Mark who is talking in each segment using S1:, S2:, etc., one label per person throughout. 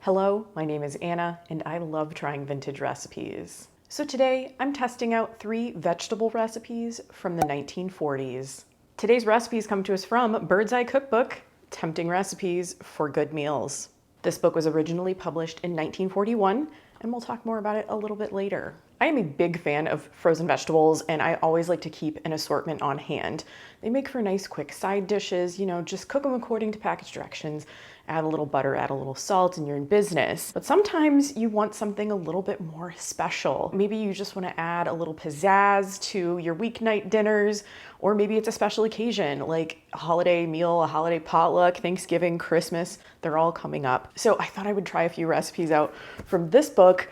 S1: Hello, my name is Anna, and I love trying vintage recipes. So today, I'm testing out 3 vegetable recipes from the 1940s. Today's recipes come to us from Bird's Eye Cookbook, Tempting Recipes for Good Meals. This book was originally published in 1941, and we'll talk more about it a little bit later. I am a big fan of frozen vegetables, and I always like to keep an assortment on hand. They make for nice quick side dishes, just cook them according to package directions, add a little butter, add a little salt, and you're in business. But sometimes you want something a little bit more special. Maybe you just want to add a little pizzazz to your weeknight dinners, or maybe it's a special occasion like a holiday meal, a holiday potluck, Thanksgiving, Christmas. They're all coming up. So I thought I would try a few recipes out from this book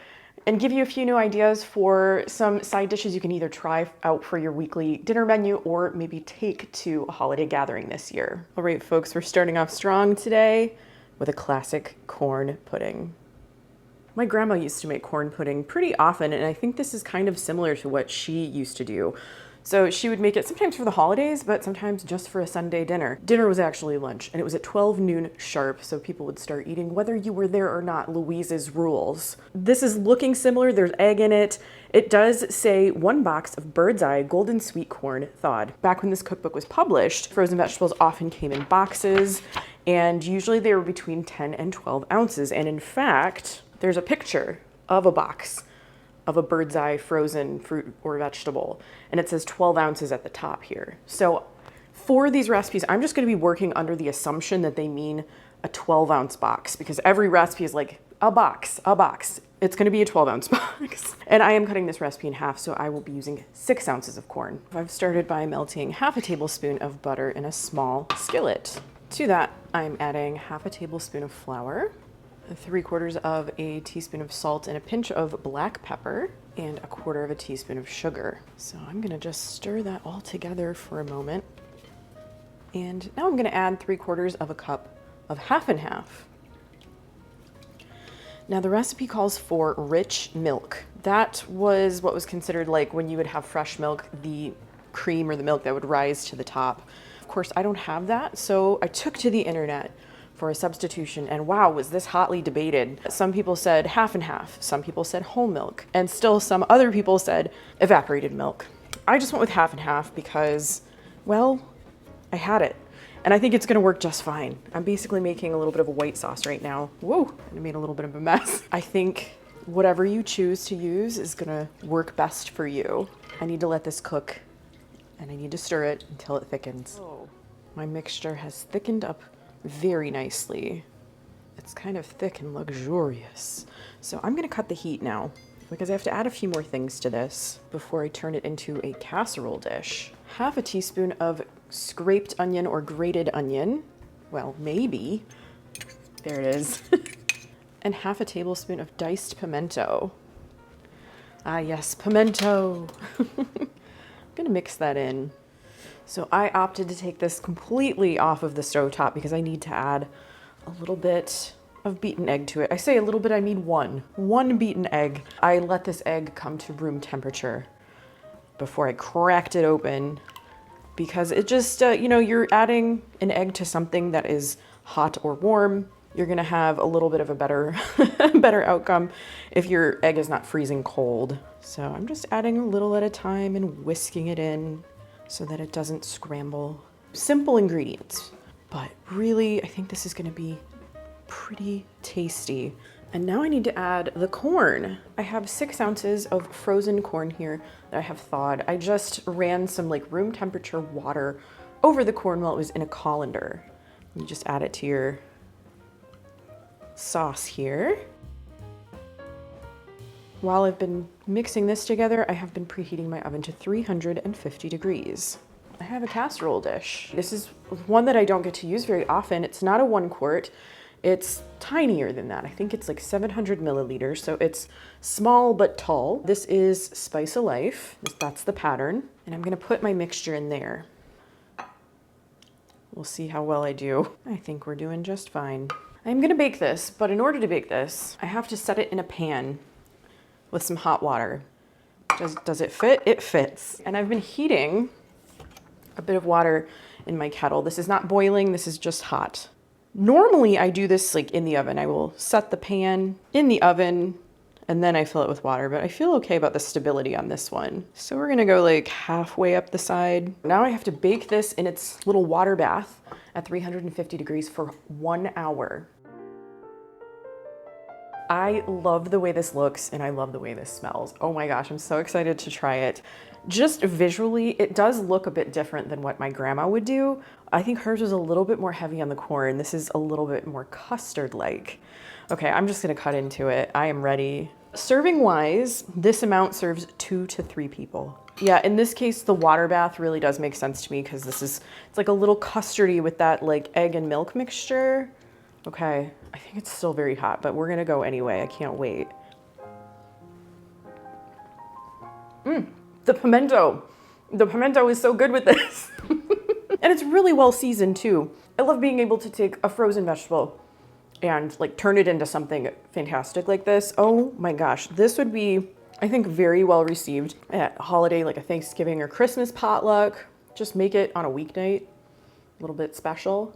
S1: and give you a few new ideas for some side dishes you can either try out for your weekly dinner menu or maybe take to a holiday gathering this year. All right, folks, we're starting off strong today with a classic corn pudding. My grandma used to make corn pudding pretty often, and I think this is kind of similar to what she used to do. So she would make it sometimes for the holidays, but sometimes just for a Sunday dinner. Dinner was actually lunch, and it was at 12 noon sharp, so people would start eating whether you were there or not. Louise's rules. This is looking similar. There's egg in it. It does say 1 box of Bird's Eye golden sweet corn thawed. Back when this cookbook was published, frozen vegetables often came in boxes, and usually they were between 10 and 12 ounces. And in fact, there's a picture of a box of a Bird's Eye frozen fruit or vegetable, and it says 12 ounces at the top here. So for these recipes, I'm just going to be working under the assumption that they mean a 12-ounce box, because every recipe is like a box. It's going to be a 12-ounce box. And I am cutting this recipe in half, so I will be using 6 ounces of corn. I've started by melting half a tablespoon of butter in a small skillet. To that, I'm adding half a tablespoon of flour, 3/4 of a teaspoon of salt, and a pinch of black pepper, and 1/4 of a teaspoon of sugar. So I'm gonna just stir that all together for a moment. And now I'm gonna add 3/4 of a cup of half and half. Now the recipe calls for rich milk. That was what was considered like when you would have fresh milk, the cream or the milk that would rise to the top. Of course, I don't have that, so I took to the internet for a substitution, and wow, was this hotly debated. Some people said half and half, some people said whole milk, and still some other people said evaporated milk. I just went with half and half because, well, I had it, and I think it's gonna work just fine. I'm basically making a little bit of a white sauce right now. Whoa, I made a little bit of a mess. I think whatever you choose to use is gonna work best for you. I need to let this cook, and I need to stir it until it thickens. Oh. My mixture has thickened up very nicely. It's kind of thick and luxurious. So I'm gonna cut the heat now because I have to add a few more things to this before I turn it into a casserole dish. Half a teaspoon of scraped onion or grated onion. Well, maybe. There it is. And half a tablespoon of diced pimento. Ah yes, pimento. I'm gonna mix that in. So I opted to take this completely off of the stovetop because I need to add a little bit of beaten egg to it. I say a little bit, I mean one beaten egg. I let this egg come to room temperature before I cracked it open because it just, you're adding an egg to something that is hot or warm. You're gonna have a little bit of a better outcome if your egg is not freezing cold. So I'm just adding a little at a time and whisking it in so that it doesn't scramble. Simple ingredients, but really, I think this is gonna be pretty tasty. And now I need to add the corn. I have 6 ounces of frozen corn here that I have thawed. I just ran some room temperature water over the corn while it was in a colander. You just add it to your sauce here. While I've been mixing this together, I have been preheating my oven to 350 degrees. I have a casserole dish. This is one that I don't get to use very often. It's not a 1 quart. It's tinier than that. I think it's like 700 milliliters, so it's small but tall. This is Spice of Life. That's the pattern. And I'm gonna put my mixture in there. We'll see how well I do. I think we're doing just fine. I'm gonna bake this, but in order to bake this, I have to set it in a pan with some hot water. Does it fit? It fits. And I've been heating a bit of water in my kettle. This is not boiling, this is just hot. Normally I do this like in the oven. I will set the pan in the oven and then I fill it with water, but I feel okay about the stability on this one. So we're gonna go like halfway up the side. Now I have to bake this in its little water bath at 350 degrees for 1 hour. I love the way this looks and I love the way this smells. Oh my gosh, I'm so excited to try it. Just visually, it does look a bit different than what my grandma would do. I think hers was a little bit more heavy on the corn. This is a little bit more custard-like. Okay, I'm just gonna cut into it. I am ready. Serving wise, this amount serves 2 to 3 people. Yeah, in this case, the water bath really does make sense to me because it's like a little custardy with that like egg and milk mixture. Okay, I think it's still very hot, but we're gonna go anyway. I can't wait. The pimento. The pimento is so good with this. And it's really well seasoned too. I love being able to take a frozen vegetable and like turn it into something fantastic like this. Oh my gosh, this would be, I think, very well received at a holiday like a Thanksgiving or Christmas potluck. Just make it on a weeknight, a little bit special.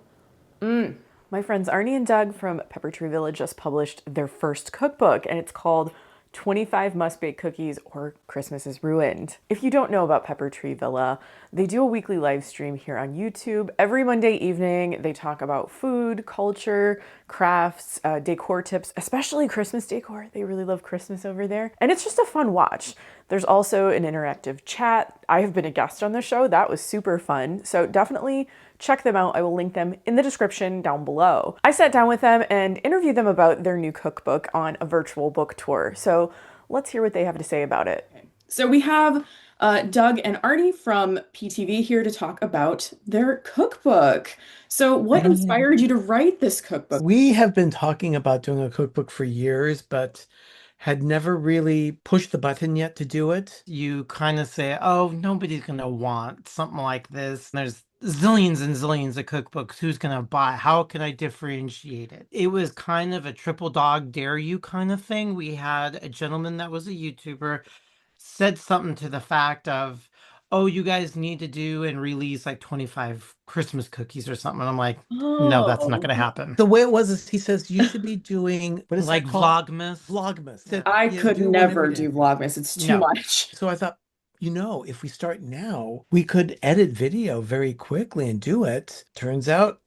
S1: My friends Arnie and Doug from PepperTreeVilla just published their first cookbook, and it's called 25 Must-Bake Cookies or Christmas is Ruined. If you don't know about PepperTreeVilla, they do a weekly live stream here on YouTube. Every Monday evening, they talk about food, culture, crafts, decor tips, especially Christmas decor. They really love Christmas over there. And it's just a fun watch. There's also an interactive chat. I have been a guest on the show. That was super fun. So definitely check them out. I will link them in the description down below. I sat down with them and interviewed them about their new cookbook on a virtual book tour. So let's hear what they have to say about it. So we have Doug and Arnie from PTV here to talk about their cookbook. So what inspired you to write this cookbook?
S2: We have been talking about doing a cookbook for years, but had never really pushed the button yet to do it. You kind of say, oh, nobody's going to want something like this. There's zillions and zillions of cookbooks. Who's going to buy? How can I differentiate it? It was kind of a triple dog dare you kind of thing. We had a gentleman that was a YouTuber said something to the fact of, oh, you guys need to do and release like 25 Christmas cookies or something. And I'm like, no, that's not going to happen. The way it was is he says you should be doing what is like Vlogmas. Vlogmas.
S1: Yeah. I could never do Vlogmas. It's too much.
S2: So I thought, if we start now, we could edit video very quickly and do it. Turns out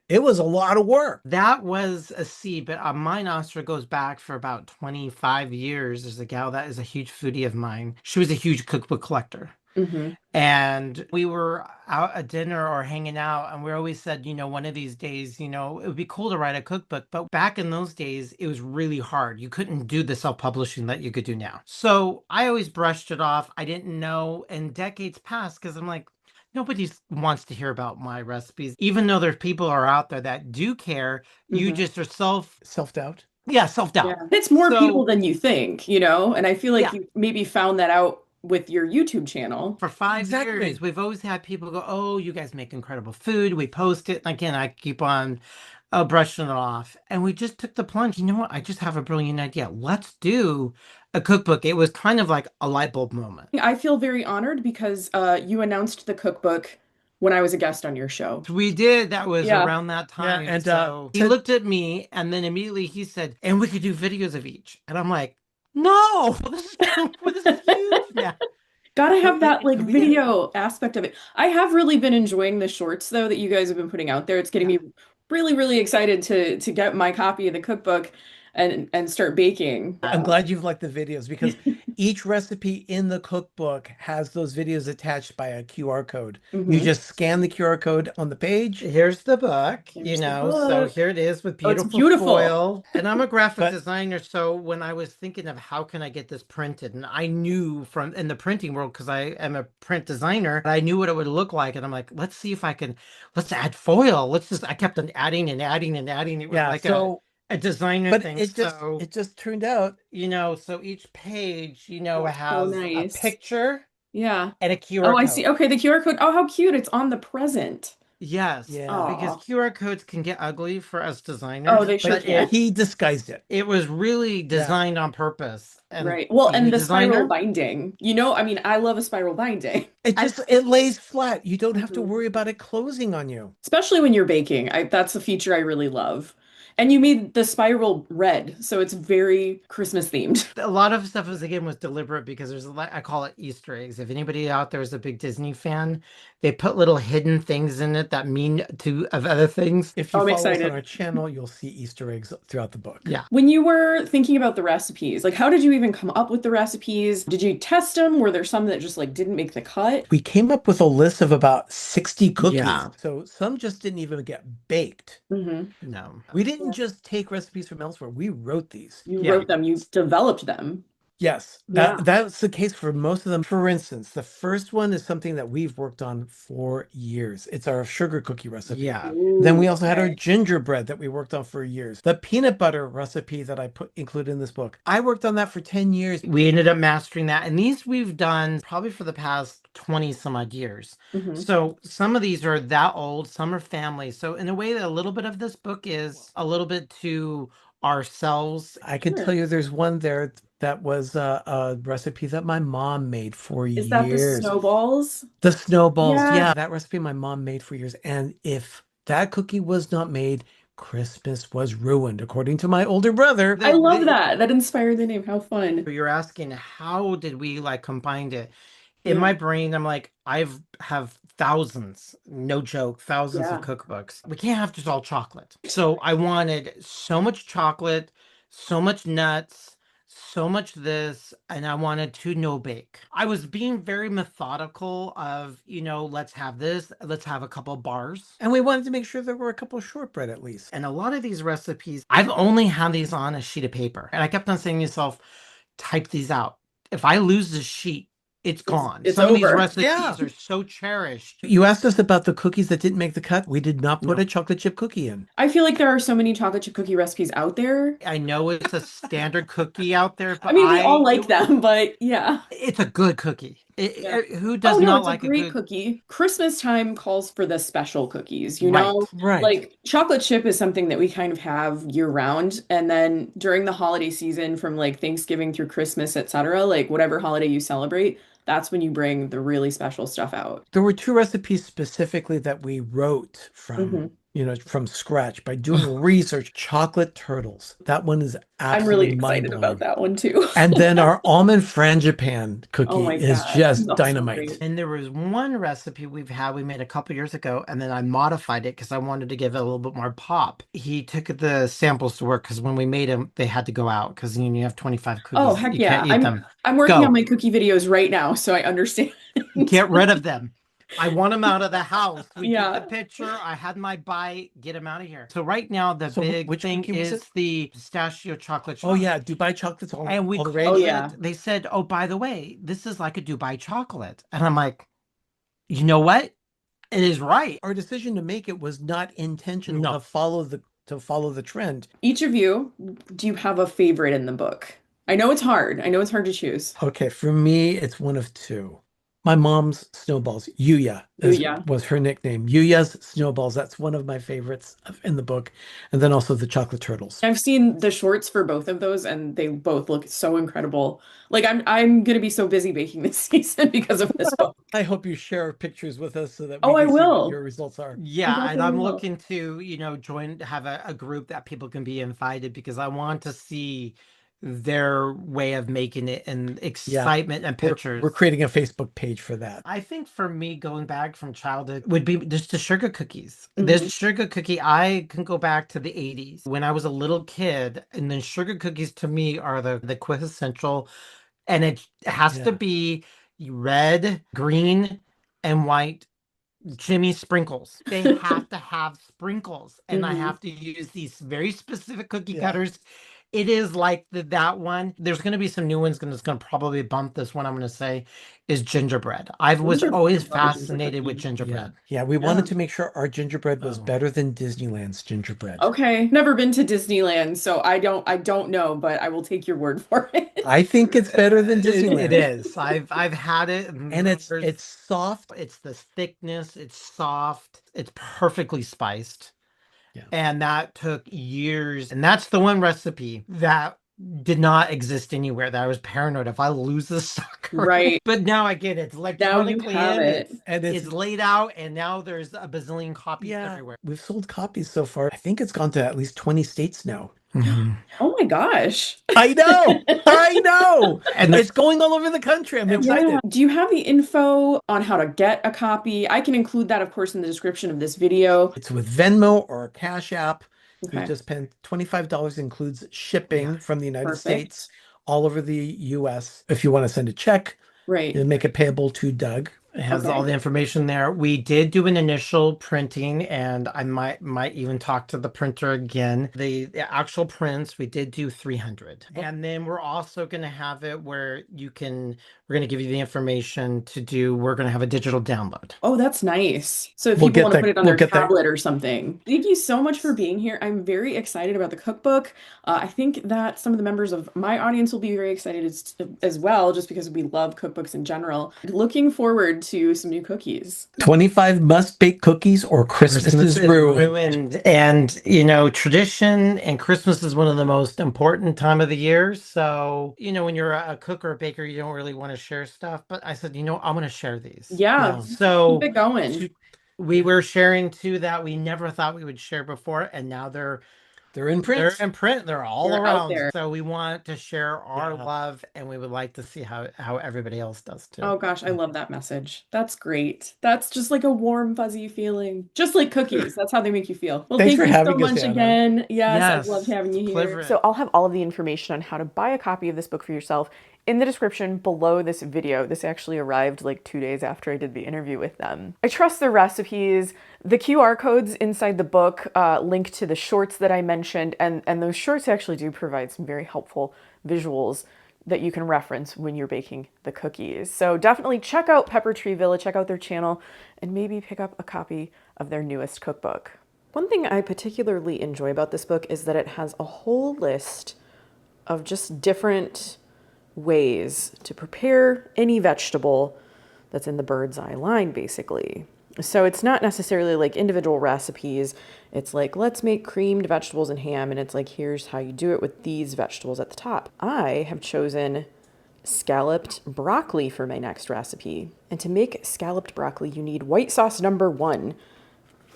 S2: it was a lot of work. That was a seed, but my nostra goes back for about 25 years. There's a gal that is a huge foodie of mine. She was a huge cookbook collector. And we were out at dinner or hanging out, and we always said, one of these days, it would be cool to write a cookbook. But back in those days, it was really hard. You couldn't do the self-publishing that you could do now. So I always brushed it off. I didn't know. And decades passed because I'm like, nobody wants to hear about my recipes. Even though there's people are out there that do care, you just are self-doubt. Yeah, self-doubt.
S1: Yeah. It's more people than you think, and I feel like you maybe found that out with your YouTube channel.
S2: For 5 years, we've always had people go, oh, you guys make incredible food. We post it. And again, I keep on brushing it off. And we just took the plunge. You know what? I just have a brilliant idea. Let's do a cookbook. It was kind of like a light bulb moment.
S1: I feel very honored because you announced the cookbook when I was a guest on your show.
S2: We did. That was around that time. Yeah, and so he looked at me and then immediately he said, and we could do videos of each. And I'm like, no, this is huge now.
S1: Gotta have that like video aspect of it. I have really been enjoying the shorts though that you guys have been putting out there. It's getting me really, really excited to get my copy of the cookbook and start baking.
S2: I'm glad you've liked the videos because each recipe in the cookbook has those videos attached by a QR code. You just scan the QR code on the page. Here's the book, so here it is with beautiful foil. And I'm a graphic designer, so when I was thinking of how can I get this printed, and I knew from in the printing world, because I am a print designer, I knew what it would look like. And I'm like, let's see if let's add foil. I kept on adding and adding and adding. It was like a designer thing. It just turned out, so each page, has a picture.
S1: Yeah.
S2: And a QR code.
S1: Oh, I see. Okay, the QR code. Oh, how cute. It's on the present.
S2: Yes,
S1: Yeah.
S2: because
S3: Oh,
S2: QR codes can get ugly for us
S3: oh,
S2: designers,
S3: they sure
S2: but
S3: can.
S2: it
S1: He disguised it.
S2: it was really
S1: Yeah.
S2: designed on purpose. And
S3: Right. Well,
S2: being a
S3: and the spiral
S2: designer,
S3: binding. You know, I mean, I love a spiral binding.
S2: I
S1: It lays flat. You don't have to
S3: Mhm.
S1: worry about it closing on you.
S3: Especially when you're baking. That's a feature I really love. And you made the spiral red, so it's very Christmas themed.
S2: a lot of stuff was again was deliberate because there's a lot, I call it Easter eggs. If anybody out there is a big Disney fan, they put little hidden things in it that mean to of other things.
S1: If
S3: Oh,
S1: you
S3: I'm
S1: follow us on
S3: excited.
S1: our channel, you'll see Easter eggs throughout the book.
S2: Yeah.
S3: When you were thinking about the recipes, like how did you even come up with the recipes? Did you test them? Were there some that just like didn't make the cut?
S1: We came up with a list of about 60 cookies.
S2: Yeah.
S1: So some just didn't even get baked.
S3: Hmm.
S2: No.
S1: We didn't
S3: Yeah.
S1: just take recipes from elsewhere. We wrote these.
S3: You
S2: Yeah.
S3: wrote them, you developed them.
S1: Yes,
S3: Yeah.
S1: that's the case for most of them. For instance, the first one is something that we've worked on for years. It's our sugar cookie recipe.
S2: Yeah.
S1: Then
S3: Ooh,
S1: we also had our
S3: okay.
S1: gingerbread that we worked on for years. The peanut butter recipe that I put included in this book. I worked on that for 10 years.
S2: We ended up mastering that. And these we've done probably for the past 20 some odd years.
S3: Hmm.
S2: So some of these are that old, some are family. So in a way, a little bit of this book is a little bit to ourselves.
S1: I can tell
S3: Sure.
S1: you there's one there that was a recipe that my mom made for
S3: Is that the
S1: years.
S3: snowballs?
S1: The snowballs,
S3: Yeah.
S1: yeah, that recipe my mom made for years. And if that cookie was not made, Christmas was ruined, according to my older brother.
S3: I love that. That inspired the name. How fun.
S2: You're asking how did we like combine it? In
S3: Yeah.
S2: my brain, I'm like, I've have thousands, no joke, thousands of
S3: Yeah.
S2: cookbooks. We can't have just all chocolate. So I wanted so much chocolate, so much nuts, so much this, and I wanted to no bake. I was being very methodical of, let's have this, let's have a couple bars.
S1: And we wanted to make sure there were a couple of shortbread at least.
S2: And a lot of these recipes, I've only had these on a sheet of paper. And I kept on saying to myself, type these out. If I lose the sheet, it's gone.
S3: It's
S2: Some of these
S3: over.
S2: recipes
S1: Yeah.
S2: are so cherished.
S1: You asked us about the cookies that didn't make the cut. We did not put
S2: No.
S1: a chocolate chip cookie in.
S3: I feel like there are so many chocolate chip cookie recipes out there.
S2: I know it's a standard cookie out there, but
S3: I mean, we all like them, but yeah.
S2: it's a good cookie.
S3: Yeah.
S2: Who
S3: Oh
S2: does
S3: no,
S2: not
S3: it's a
S2: like a
S3: great
S2: good
S3: cookie. Christmas time calls for the special cookies, you
S2: right?
S3: know?
S1: Right.
S3: Like chocolate chip is something that we kind of have year round. And then during the holiday season, from like Thanksgiving through Christmas, etc., like whatever holiday you celebrate, that's when you bring the really special stuff out.
S1: There were two recipes specifically that we wrote
S3: Hmm.
S1: from scratch by doing research. Chocolate turtles. That one is
S3: I'm really
S1: absolutely
S3: excited about
S1: mind-blowing.
S3: that one too.
S1: And then our almond frangipane
S3: Oh
S1: cookie
S3: my
S1: is
S3: God.
S1: just
S3: That's also
S1: dynamite.
S3: great.
S2: And there was one recipe we made a couple years ago, and then I modified it because I wanted to give it a little bit more pop. He took the samples to work because when we made them, they had to go out because you have 25
S3: Oh,
S2: cookies.
S3: heck
S2: You
S3: yeah.
S2: can't eat them.
S3: I'm working on
S2: Go.
S3: my cookie videos right now, so I understand.
S2: Get rid of them. I want them out of the house. We
S3: Yeah.
S2: took the picture. I had my bite. Get them out of here. So right now, the
S1: So
S2: big
S1: which
S2: thing
S1: cookie was
S2: is
S1: it?
S2: the pistachio chocolate
S1: Oh
S2: chip.
S1: yeah, Dubai chocolates
S2: And we
S1: all the
S2: called
S1: rage.
S3: Oh, yeah.
S2: it, they said, oh, by the way, this is like a Dubai chocolate. And I'm like, you know what? It is right.
S1: Our decision to make it was not intentional
S2: No.
S1: to follow the trend.
S3: Each of you, do you have a favorite in the book? I know it's hard. I know it's hard to choose.
S1: Okay, for me, it's one of two. My mom's snowballs,
S3: Yuya.
S1: was her nickname. Yuya's snowballs. That's one of my favorites in the book. And then also the chocolate turtles.
S3: I've seen the shorts for both of those, and they both look so incredible. Like I'm gonna be so busy baking this season because of this book.
S1: I hope you share pictures with us so that
S3: Oh,
S1: we
S3: I
S1: can see what
S3: will.
S1: your results are.
S2: Yeah,
S3: I
S2: and
S3: definitely
S2: I'm
S3: will.
S2: looking to, have a group that people can be invited because I want to see their way of making it and excitement and pictures.
S1: We're creating a Facebook page for that.
S2: I think for me, going back from childhood would be just the sugar cookies.
S3: Mhm.
S2: This sugar cookie, I can go back to the 80s when I was a little kid, and then sugar cookies to me are the quintessential, and it has to
S1: Yeah.
S2: be red, green, and white Jimmy sprinkles. They have to have sprinkles, and I
S3: Mhm.
S2: have to use these very specific cookie
S1: Yeah.
S2: cutters. It is like that one. There's going to be some new ones that's going to probably bump this one. I'm going to say is gingerbread. I was
S3: Gingerbread,
S2: always
S3: I love a ginger
S2: fascinated with
S3: cookie.
S2: gingerbread. Yeah.
S3: Yeah.
S2: We
S3: Yeah.
S2: wanted to make sure our gingerbread was better than Disneyland's gingerbread.
S3: Okay, never been to Disneyland, so I don't know, but I will take your word for it.
S2: I think it's better than Disneyland. It is. I've had it, and it's soft. It's the thickness. It's soft. It's perfectly spiced.
S3: Yeah.
S2: And that took years. And that's the one recipe that did not exist anywhere that I was paranoid if I lose this sucker.
S3: Right.
S2: But now I get it. It's
S3: Now you
S2: electronically
S3: have
S2: in,
S3: it.
S2: and it's laid out, and now there's a bazillion copies everywhere.
S4: We've sold copies so far. I think it's gone to at least 20 states now.
S3: Oh my gosh.
S4: I know. I know. And it's going all over the country. I'm excited.
S3: Yeah. Do you have the info on how to get a copy? I can include that, of course, in the description of this video.
S4: It's with Venmo or Cash App.
S3: Okay.
S4: You just spend $25, includes shipping from the United
S3: Perfect.
S4: States all over the US. If you want to send a check,
S3: Right.
S4: you make it payable to Doug.
S2: It has
S3: Okay.
S2: all the information there. We did do an initial printing, and I might even talk to the printer again. The actual prints, we did do 300. And then we're also going to have it where we're going to give you the information we're going to have a digital download.
S3: Oh, that's nice. So if
S4: We'll
S3: people
S4: get
S3: want to
S4: that-
S3: put it on
S4: we'll
S3: their
S4: get that.
S3: tablet or something. Thank you so much for being here. I'm very excited about the cookbook. I think that some of the members of my audience will be very excited as well, just because we love cookbooks in general. Looking forward to some new cookies.
S4: 25 must-bake cookies or Christmas is ruined.
S2: And, tradition and Christmas is one of the most important time of the year. So, when you're a cook or a baker, you don't really want to share stuff. But I said, I'm going to share these.
S3: Yeah.
S2: So
S3: Keep it going.
S2: we were sharing two that we never thought we would share before. And now they're
S4: in print.
S2: They're in print. They're all
S3: They're out
S2: around.
S3: there.
S2: So we want to share our love, and we would like to see how everybody else does too.
S3: Oh gosh, I love that message. That's great. That's just like a warm, fuzzy feeling. Just like cookies. That's how they make you feel. Well,
S4: Thanks
S3: thank
S4: for
S3: you
S4: having
S3: so
S4: us,
S3: much
S4: Anna.
S3: again. Yes,
S2: Yes.
S3: I've loved having you here.
S2: Pleasure.
S1: So I'll have all of the information on how to buy a copy of this book for yourself in the description below this video. This actually arrived like 2 days after I did the interview with them. I trust the recipes. The QR codes inside the book link to the shorts that I mentioned, and those shorts actually do provide some very helpful visuals that you can reference when you're baking the cookies. So definitely check out PepperTreeVilla, check out their channel, and maybe pick up a copy of their newest cookbook. One thing I particularly enjoy about this book is that it has a whole list of just different ways to prepare any vegetable that's in the bird's eye line, basically. So it's not necessarily like individual recipes. It's like, let's make creamed vegetables and ham, and it's like, here's how you do it with these vegetables at the top. I have chosen scalloped broccoli for my next recipe. And to make scalloped broccoli, you need white sauce number 1.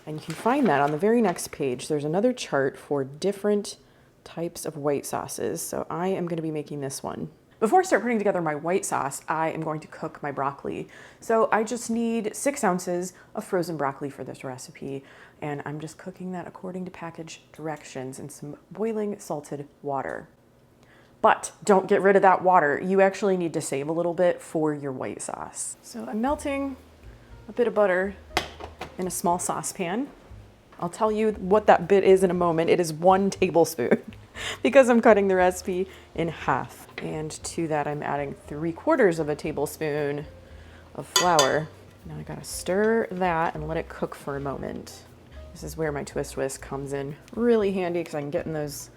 S1: And you can find that on the very next page. There's another chart for different types of white sauces. So I am going to be making this one. Before I start putting together my white sauce, I am going to cook my broccoli. So I just need 6 ounces of frozen broccoli for this recipe. And I'm just cooking that according to package directions in some boiling salted water. But don't get rid of that water. You actually need to save a little bit for your white sauce. So I'm melting a bit of butter in a small saucepan. I'll tell you what that bit is in a moment. It is 1 tablespoon because I'm cutting the recipe in half. And to that, I'm adding 3/4 of a tablespoon of flour. Now I gotta stir that and let it cook for a moment. This is where my twist whisk comes in really handy because I can get in those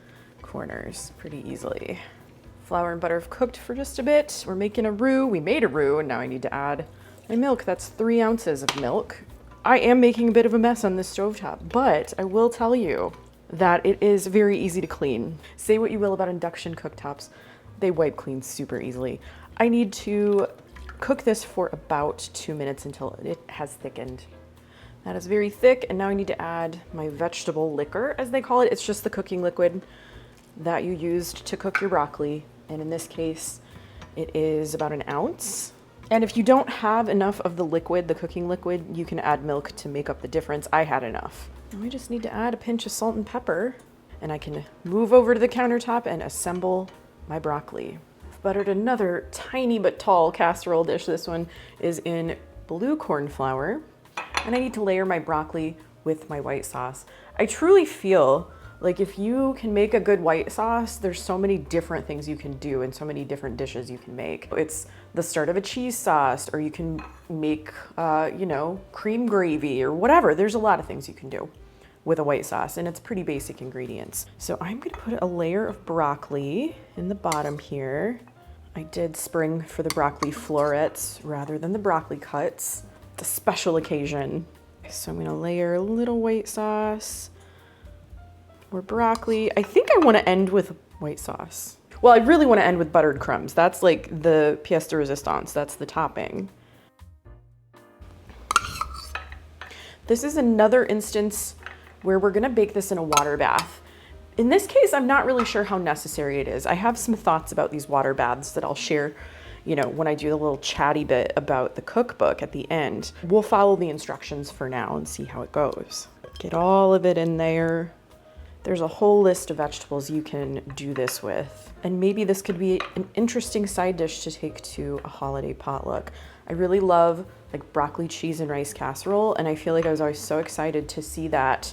S1: corners pretty easily. Flour and butter have cooked for just a bit. We're making a roux. We made a roux, and now I need to add my milk. That's 3 ounces of milk. I am making a bit of a mess on this stovetop, but I will tell you that it is very easy to clean. Say what you will about induction cooktops, they wipe clean super easily. I need to cook this for about 2 minutes until it has thickened. That is very thick, and now I need to add my vegetable liquor, as they call it. It's just the cooking liquid that you used to cook your broccoli, and in this case, it is about 1 ounce. And if you don't have enough of the liquid, the cooking liquid, you can add milk to make up the difference. I had enough. Now I just need to add a pinch of salt and pepper, and I can move over to the countertop and assemble my broccoli. I've buttered another tiny but tall casserole dish. This one is in blue corn flour, and I need to layer my broccoli with my white sauce. I truly feel Like if you can make a good white sauce, there's so many different things you can do and so many different dishes you can make. It's the start of a cheese sauce, or you can make, you know, cream gravy or whatever. There's a lot of things you can do with a white sauce, and it's pretty basic ingredients. So I'm gonna put a layer of broccoli in the bottom here. I did spring for the broccoli florets rather than the broccoli cuts. It's a special occasion. So I'm gonna layer a little white sauce or broccoli. I think I wanna end with white sauce. Well, I really wanna end with buttered crumbs. That's like the pièce de résistance, that's the topping. This is another instance where we're gonna bake this in a water bath. In this case, I'm not really sure how necessary it is. I have some thoughts about these water baths that I'll share, you know, when I do the little chatty bit about the cookbook at the end. We'll follow the instructions for now and see how it goes. Get all of it in there. There's a whole list of vegetables you can do this with. And maybe this could be an interesting side dish to take to a holiday potluck. I really love like broccoli, cheese, and rice casserole. And I feel like I was always so excited to see that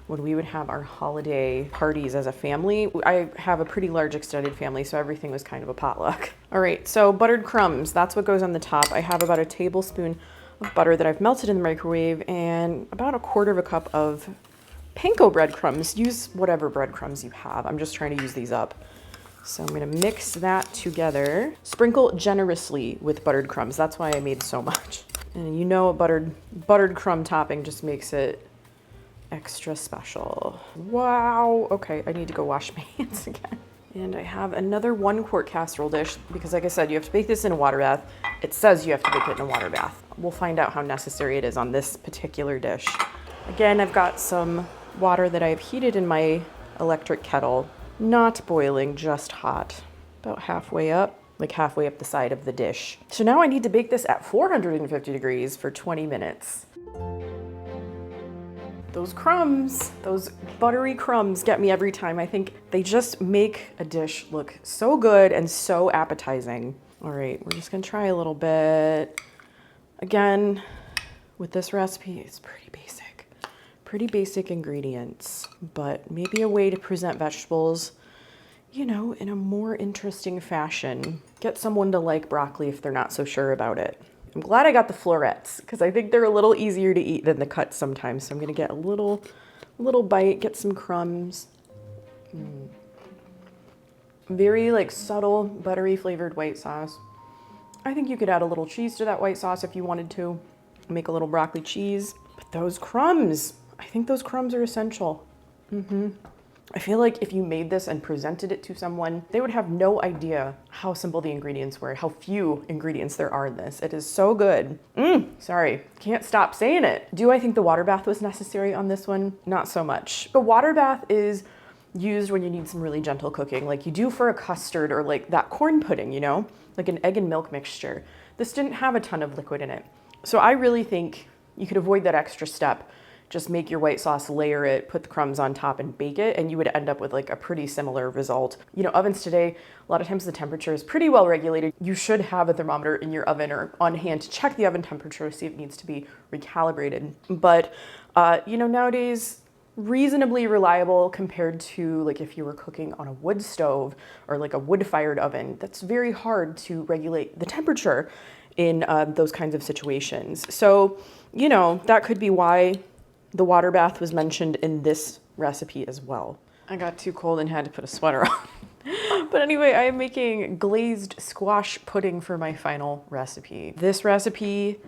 S1: when we would have our holiday parties as a family. I have a pretty large extended family, so everything was kind of a potluck. All right, so buttered crumbs, that's what goes on the top. I have about a tablespoon of butter that I've melted in the microwave and about a quarter of a cup of panko breadcrumbs. Use whatever breadcrumbs you have. I'm just trying to use these up. So I'm gonna mix that together. Sprinkle generously with buttered crumbs. That's why I made so much. And you know, a buttered crumb topping just makes it extra special. Wow. Okay, I need to go wash my hands again. And I have another 1 quart casserole dish because, like I said, you have to bake this in a water bath. It says you have to bake it in a water bath. We'll find out how necessary it is on this particular dish. Again, I've got some water that I've heated in my electric kettle. Not boiling, just hot. About halfway up, like halfway up the side of the dish. So now I need to bake this at 450 degrees for 20 minutes. Those crumbs, those buttery crumbs get me every time. I think they just make a dish look so good and so appetizing. All right, we're just gonna try a little bit. Again, with this recipe, it's pretty basic ingredients, but maybe a way to present vegetables, you know, in a more interesting fashion. Get someone to like broccoli if they're not so sure about it. I'm glad I got the florets because I think they're a little easier to eat than the cuts sometimes. So I'm gonna get a little bite, get some crumbs. Very like subtle, buttery flavored white sauce. I think you could add a little cheese to that white sauce if you wanted to. Make a little broccoli cheese. But those crumbs, I think those crumbs are essential. I feel like if you made this and presented it to someone, they would have no idea how simple the ingredients were, how few ingredients there are in this. It is so good. Sorry, can't stop saying it. Do I think the water bath was necessary on this one? Not so much. The water bath is used when you need some really gentle cooking, like you do for a custard or like that corn pudding, you know, like an egg and milk mixture. This didn't have a ton of liquid in it. So I really think you could avoid that extra step. Just make your white sauce, layer it, put the crumbs on top and bake it, and you would end up with like a pretty similar result. You know, ovens today, a lot of times the temperature is pretty well regulated. You should have a thermometer in your oven or on hand to check the oven temperature, see if it needs to be recalibrated. But, you know, nowadays, reasonably reliable compared to like if you were cooking on a wood stove or like a wood-fired oven. That's very hard to regulate the temperature in those kinds of situations. So, you know, that could be why the water bath was mentioned in this recipe as well. I got too cold and had to put a sweater on. But anyway, I am making glazed squash pudding for my final recipe. This recipe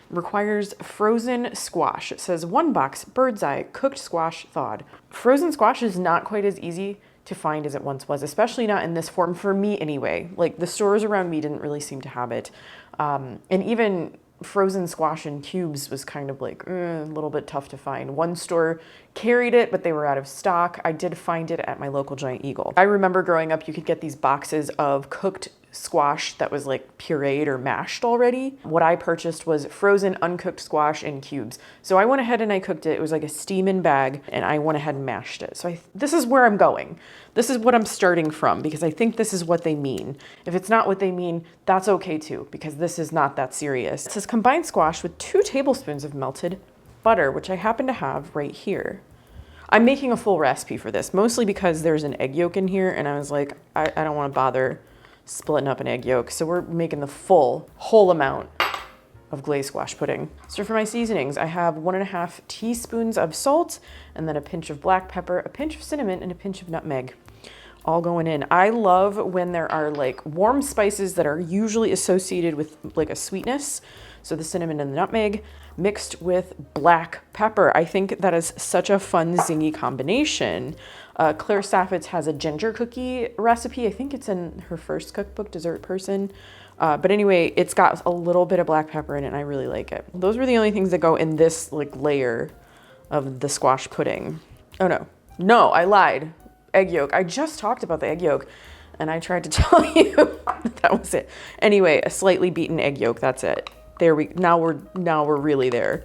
S1: requires frozen squash. It says 1 box bird's eye cooked squash thawed. Frozen squash is not quite as easy to find as it once was, especially not in this form for me anyway. Like the stores around me didn't really seem to have it. And even frozen squash in cubes was kind of like a little bit tough to find. One store carried it, but they were out of stock. I did find it at my local Giant Eagle. I remember growing up, you could get these boxes of cooked squash that was like pureed or mashed already. What I purchased was frozen uncooked squash in cubes. So I went ahead and I cooked it. It was like a steam-in bag and I went ahead and mashed it. So this is where I'm going. This is what I'm starting from because I think this is what they mean. If it's not what they mean, that's okay too, because this is not that serious. It says combine squash with 2 tablespoons of melted butter, which I happen to have right here. I'm making a full recipe for this, mostly because there's an egg yolk in here, and I was like, I don't want to bother splitting up an egg yolk. So we're making the whole amount of glazed squash pudding. So for my seasonings, I have 1.5 teaspoons of salt, and then a pinch of black pepper, a pinch of cinnamon, and a pinch of nutmeg, all going in. I love when there are like warm spices that are usually associated with like a sweetness. So the cinnamon and the nutmeg mixed with black pepper. I think that is such a fun, zingy combination. Claire Saffitz has a ginger cookie recipe. I think it's in her first cookbook, Dessert Person. But anyway, it's got a little bit of black pepper in it, and I really like it. Those were the only things that go in this like layer of the squash pudding. Oh no, I lied. Egg yolk. I just talked about the egg yolk, and I tried to tell you that was it. Anyway, a slightly beaten egg yolk. That's it. Now we're really there.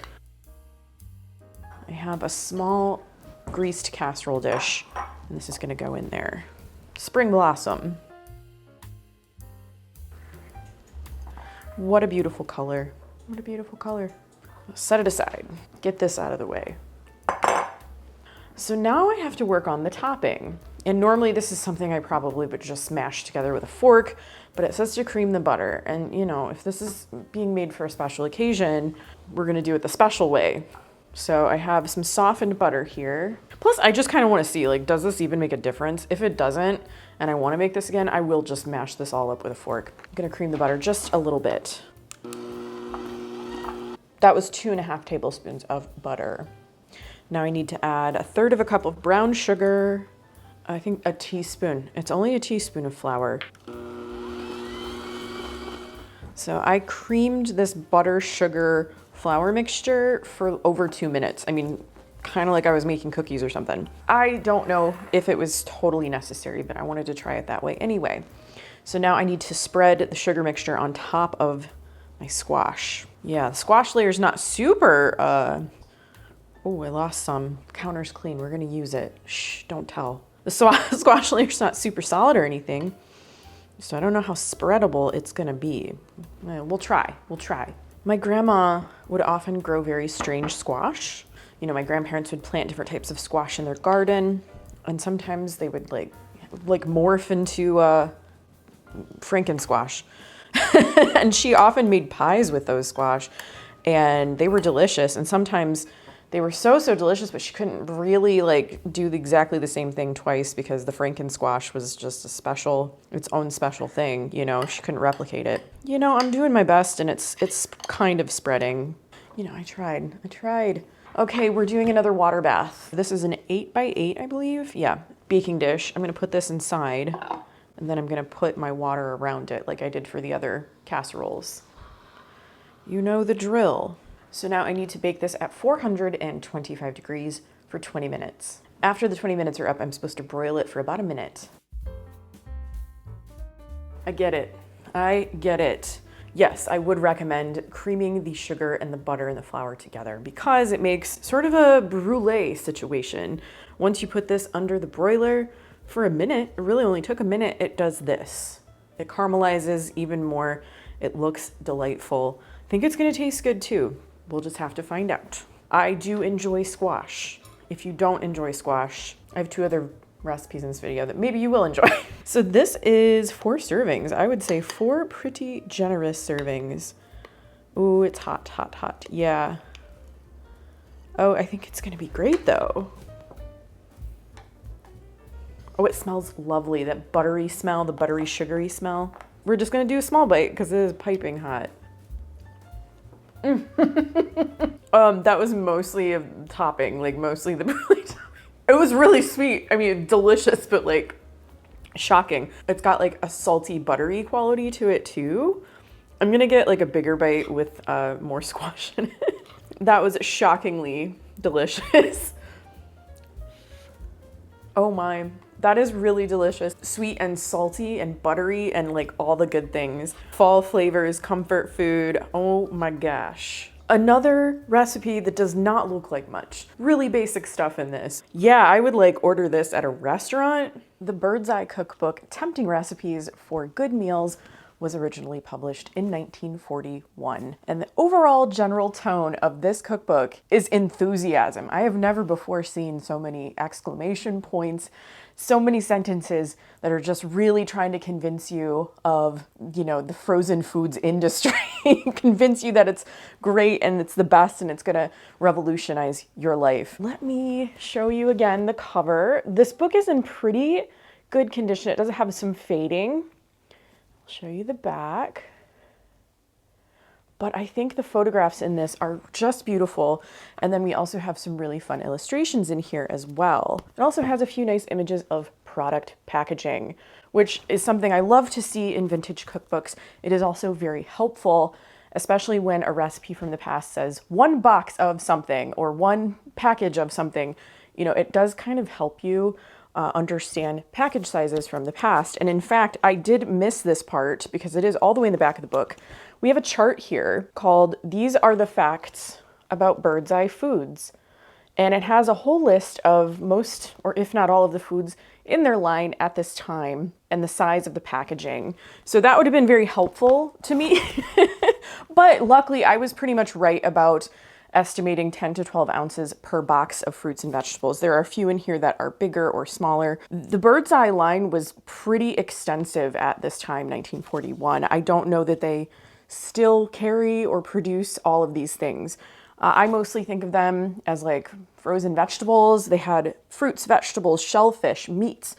S1: I have a small greased casserole dish, and this is going to go in there. Spring blossom. What a beautiful color. What a beautiful color. Set it aside. Get this out of the way. So now I have to work on the topping. And normally this is something I probably would just smash together with a fork, but it says to cream the butter. And you know, if this is being made for a special occasion, we're gonna do it the special way. So I have some softened butter here. Plus I just kind of want to see, like, does this even make a difference? If it doesn't, and I want to make this again, I will just mash this all up with a fork. I'm gonna cream the butter just a little bit. That was 2.5 tablespoons of butter. Now I need to add 1/3 cup of brown sugar. I think a teaspoon. It's only a teaspoon of flour. So I creamed this butter sugar flour mixture for over 2 minutes. I mean, kind of like I was making cookies or something. I don't know if it was totally necessary, but I wanted to try it that way anyway. So now I need to spread the sugar mixture on top of my squash. Yeah, the squash layer is not super, oh, I lost some. Counter's clean, we're gonna use it. Shh, don't tell. The squash layer's not super solid or anything, so I don't know how spreadable it's gonna be. We'll try. My grandma would often grow very strange squash. You know, my grandparents would plant different types of squash in their garden, and sometimes they would like morph into Franken squash. And she often made pies with those squash, and they were delicious. And sometimes they were so delicious, but she couldn't really like do exactly the same thing twice because the Franken squash was just its own special thing. You know, she couldn't replicate it. You know, I'm doing my best, and it's kind of spreading. You know, I tried. Okay, we're doing another water bath. This is an 8x8, I believe. Yeah, baking dish. I'm gonna put this inside, and then I'm gonna put my water around it like I did for the other casseroles. You know the drill. So now I need to bake this at 425 degrees for 20 minutes. After the 20 minutes are up, I'm supposed to broil it for about a minute. I get it. Yes, I would recommend creaming the sugar and the butter and the flour together because it makes sort of a brulee situation. Once you put this under the broiler for a minute, it really only took a minute, it does this. It caramelizes even more. It looks delightful. I think it's gonna taste good too. We'll just have to find out. I do enjoy squash. If you don't enjoy squash, I have 2 other recipes in this video that maybe you will enjoy. So this is 4 servings. I would say 4 pretty generous servings. Ooh, it's hot. Yeah. Oh, I think it's gonna be great though. Oh, it smells lovely. That buttery smell, the buttery sugary smell. We're just gonna do a small bite because it is piping hot. That was mostly a topping, like mostly the brulee topping. It was really sweet. I mean, delicious, but like shocking. It's got like a salty, buttery quality to it too. I'm gonna get like a bigger bite with more squash in it. That was shockingly delicious. Oh my, that is really delicious. Sweet and salty and buttery and like all the good things. Fall flavors, comfort food. Oh my gosh. Another recipe that does not look like much. Really basic stuff in this. Yeah, I would like order this at a restaurant. The Bird's Eye Cookbook, Tempting Recipes for Good Meals was originally published in 1941. And the overall general tone of this cookbook is enthusiasm. I have never before seen so many exclamation points, so many sentences that are just really trying to convince you of, the frozen foods industry, convince you that it's great and it's the best and it's gonna revolutionize your life. Let me show you again the cover. This book is in pretty good condition. It does have some fading. I'll show you the back. But I think the photographs in this are just beautiful. And then we also have some really fun illustrations in here as well. It also has a few nice images of product packaging, which is something I love to see in vintage cookbooks. It is also very helpful, especially when a recipe from the past says 1 box of something or 1 package of something. It does kind of help you understand package sizes from the past. And in fact, I did miss this part because it is all the way in the back of the book. We have a chart here called "These are the facts about Bird's Eye Foods." And it has a whole list of most, or if not all of the foods in their line at this time and the size of the packaging. So that would have been very helpful to me. But luckily I was pretty much right about estimating 10 to 12 ounces per box of fruits and vegetables. There are a few in here that are bigger or smaller. The Bird's Eye line was pretty extensive at this time, 1941. I don't know that they still carry or produce all of these things. I mostly think of them as like frozen vegetables. They had fruits, vegetables, shellfish, meats,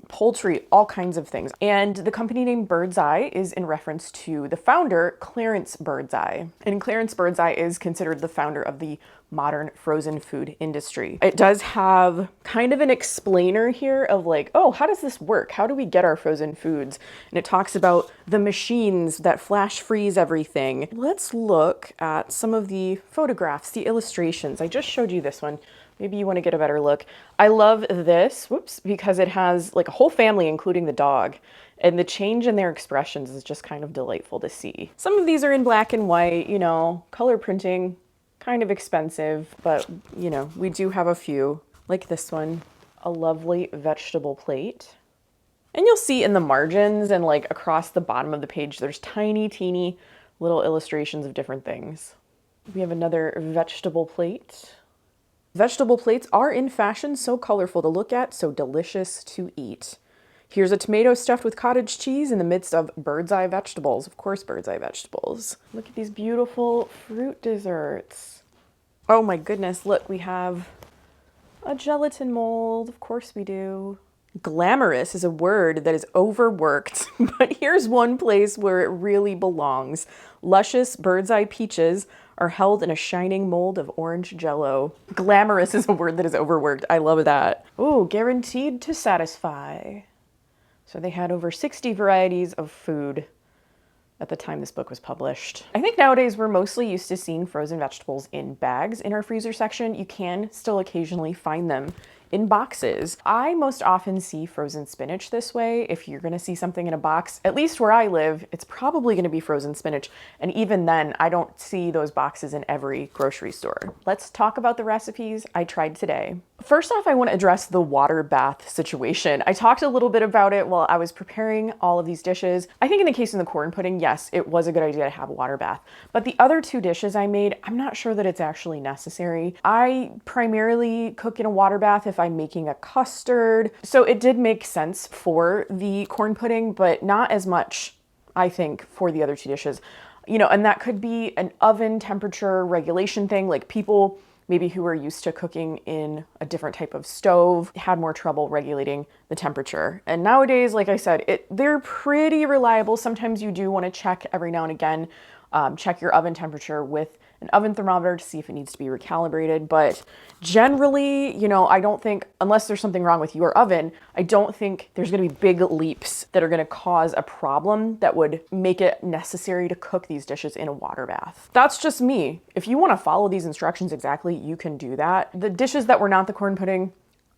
S1: poultry, all kinds of things. And the company name Bird's Eye is in reference to the founder, Clarence Bird's Eye. And Clarence Bird's Eye is considered the founder of the modern frozen food industry. It does have kind of an explainer here of like, oh, how does this work? How do we get our frozen foods? And it talks about the machines that flash freeze everything. Let's look at some of the photographs, the illustrations. I just showed you this one. Maybe you want to get a better look. I love this, because it has like a whole family, including the dog. And the change in their expressions is just kind of delightful to see. Some of these are in black and white, color printing, kind of expensive, but we do have a few, like this one, a lovely vegetable plate. And you'll see in the margins and like across the bottom of the page, there's tiny, teeny little illustrations of different things. We have another vegetable plate. Vegetable plates are in fashion, so colorful to look at, so delicious to eat. Here's a tomato stuffed with cottage cheese in the midst of Bird's Eye vegetables. Of course, Bird's Eye vegetables. Look at these beautiful fruit desserts. Oh my goodness, look, we have a gelatin mold. Of course we do. Glamorous is a word that is overworked, but here's one place where it really belongs. Luscious Bird's Eye peaches are held in a shining mold of orange jello. Glamorous is a word that is overworked. I love that. Oh, guaranteed to satisfy. So they had over 60 varieties of food at the time this book was published. I think nowadays we're mostly used to seeing frozen vegetables in bags in our freezer section. You can still occasionally find them in boxes. I most often see frozen spinach this way. If you're gonna see something in a box, at least where I live, it's probably gonna be frozen spinach. And even then, I don't see those boxes in every grocery store. Let's talk about the recipes I tried today. First off, I want to address the water bath situation. I talked a little bit about it while I was preparing all of these dishes. I think in the case of the corn pudding, yes, it was a good idea to have a water bath. But the other 2 dishes I made, I'm not sure that it's actually necessary. I primarily cook in a water bath if I'm making a custard. So it did make sense for the corn pudding, but not as much, I think, for the other 2 dishes. And that could be an oven temperature regulation thing, like people maybe who are used to cooking in a different type of stove had more trouble regulating the temperature. And nowadays, like I said, they're pretty reliable. Sometimes you do want to check every now and again, check your oven temperature with an oven thermometer to see if it needs to be recalibrated. But generally, I don't think, unless there's something wrong with your oven, I don't think there's going to be big leaps that are going to cause a problem that would make it necessary to cook these dishes in a water bath. That's just me. If you want to follow these instructions exactly, you can do that. The dishes that were not the corn pudding,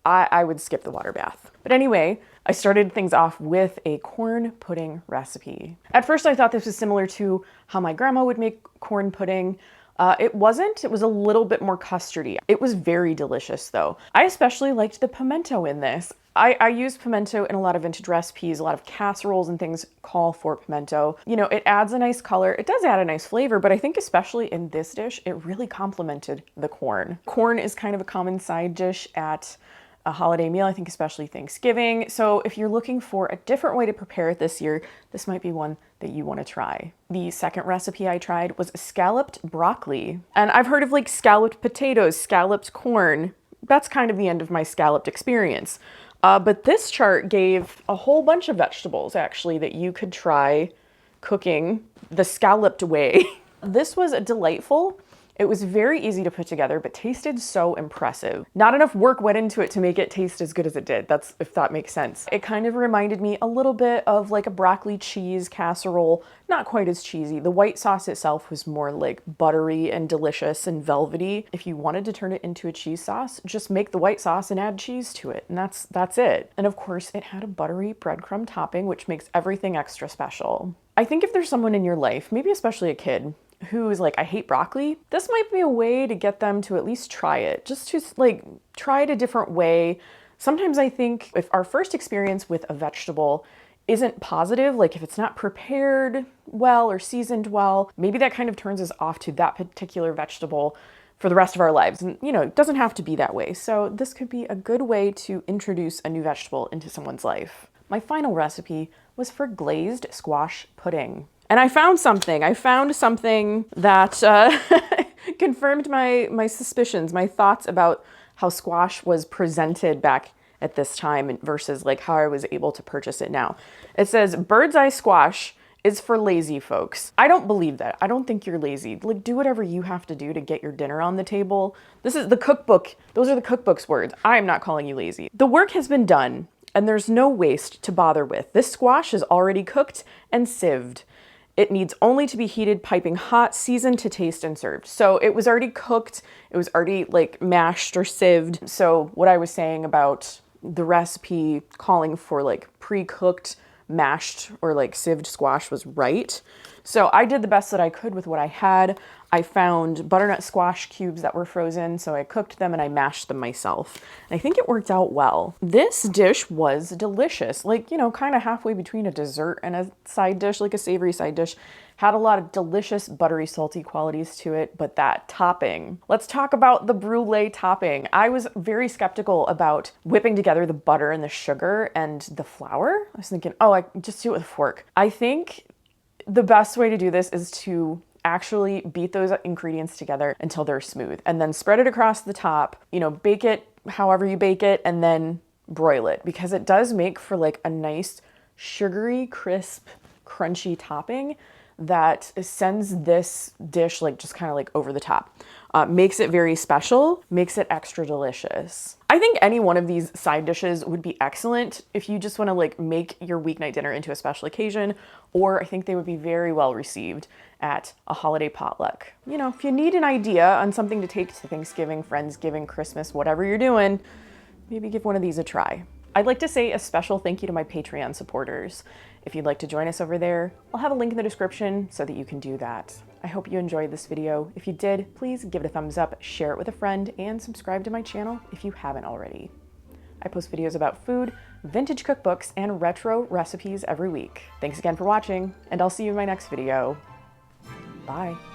S1: I would skip the water bath. But anyway, I started things off with a corn pudding recipe. At first, I thought this was similar to how my grandma would make corn pudding. It wasn't. It was a little bit more custardy. It was very delicious though. I especially liked the pimento in this. I use pimento in a lot of vintage recipes. A lot of casseroles and things call for pimento. You know, it adds a nice color. It does add a nice flavor, but I think especially in this dish, it really complemented the corn. Corn is kind of a common side dish at a holiday meal, I think especially Thanksgiving. So if you're looking for a different way to prepare it this year, this might be one that you want to try. The second recipe I tried was scalloped broccoli. And I've heard of like scalloped potatoes, scalloped corn. That's kind of the end of my scalloped experience. But this chart gave a whole bunch of vegetables actually that you could try cooking the scalloped way. This was delightful. It was very easy to put together, but tasted so impressive. Not enough work went into it to make it taste as good as it did. That's if that makes sense. It kind of reminded me a little bit of like a broccoli cheese casserole, not quite as cheesy. The white sauce itself was more like buttery and delicious and velvety. If you wanted to turn it into a cheese sauce, just make the white sauce and add cheese to it, and that's it. And of course, it had a buttery breadcrumb topping, which makes everything extra special. I think if there's someone in your life, maybe especially a kid, who's like, I hate broccoli, this might be a way to get them to at least try it. Just to like try it a different way. Sometimes I think if our first experience with a vegetable isn't positive, like if it's not prepared well or seasoned well, maybe that kind of turns us off to that particular vegetable for the rest of our lives. And you know, it doesn't have to be that way. So this could be a good way to introduce a new vegetable into someone's life. My final recipe was for glazed squash pudding. And I found something that confirmed my suspicions, my thoughts about how squash was presented back at this time versus like how I was able to purchase it now. It says bird's eye squash is for lazy folks. I don't believe that. I don't think you're lazy. Like, do whatever you have to do to get your dinner on the table. This is the cookbook. Those are the cookbook's words. I'm not calling you lazy. The work has been done and there's no waste to bother with. This squash is already cooked and sieved. It needs only to be heated piping hot, seasoned to taste, and served. So it was already cooked. It was already like mashed or sieved. So what I was saying about the recipe calling for like pre-cooked, mashed or like sieved squash was right. So I did the best that I could with what I had. I found butternut squash cubes that were frozen, so I cooked them and I mashed them myself. And I think it worked out well. This dish was delicious, like, you know, kind of halfway between a dessert and a side dish, like a savory side dish. Had a lot of delicious buttery, salty qualities to it, but that topping. Let's talk about the brulee topping. I was very skeptical about whipping together the butter and the sugar and the flour. I was thinking, oh, I just do it with a fork. I think the best way to do this is to actually beat those ingredients together until they're smooth and then spread it across the top, you know, bake it however you bake it and then broil it, because it does make for like a nice sugary, crisp, crunchy topping that sends this dish like just kind of like over the top. Makes it very special, makes it extra delicious. I think any one of these side dishes would be excellent if you just want to like make your weeknight dinner into a special occasion, or I think they would be very well received at a holiday potluck. You know, if you need an idea on something to take to Thanksgiving, Friendsgiving, Christmas, whatever you're doing, maybe give one of these a try. I'd like to say a special thank you to my Patreon supporters. If you'd like to join us over there, I'll have a link in the description so that you can do that. I hope you enjoyed this video. If you did, please give it a thumbs up, share it with a friend, and subscribe to my channel if you haven't already. I post videos about food, vintage cookbooks, and retro recipes every week. Thanks again for watching, and I'll see you in my next video. Bye.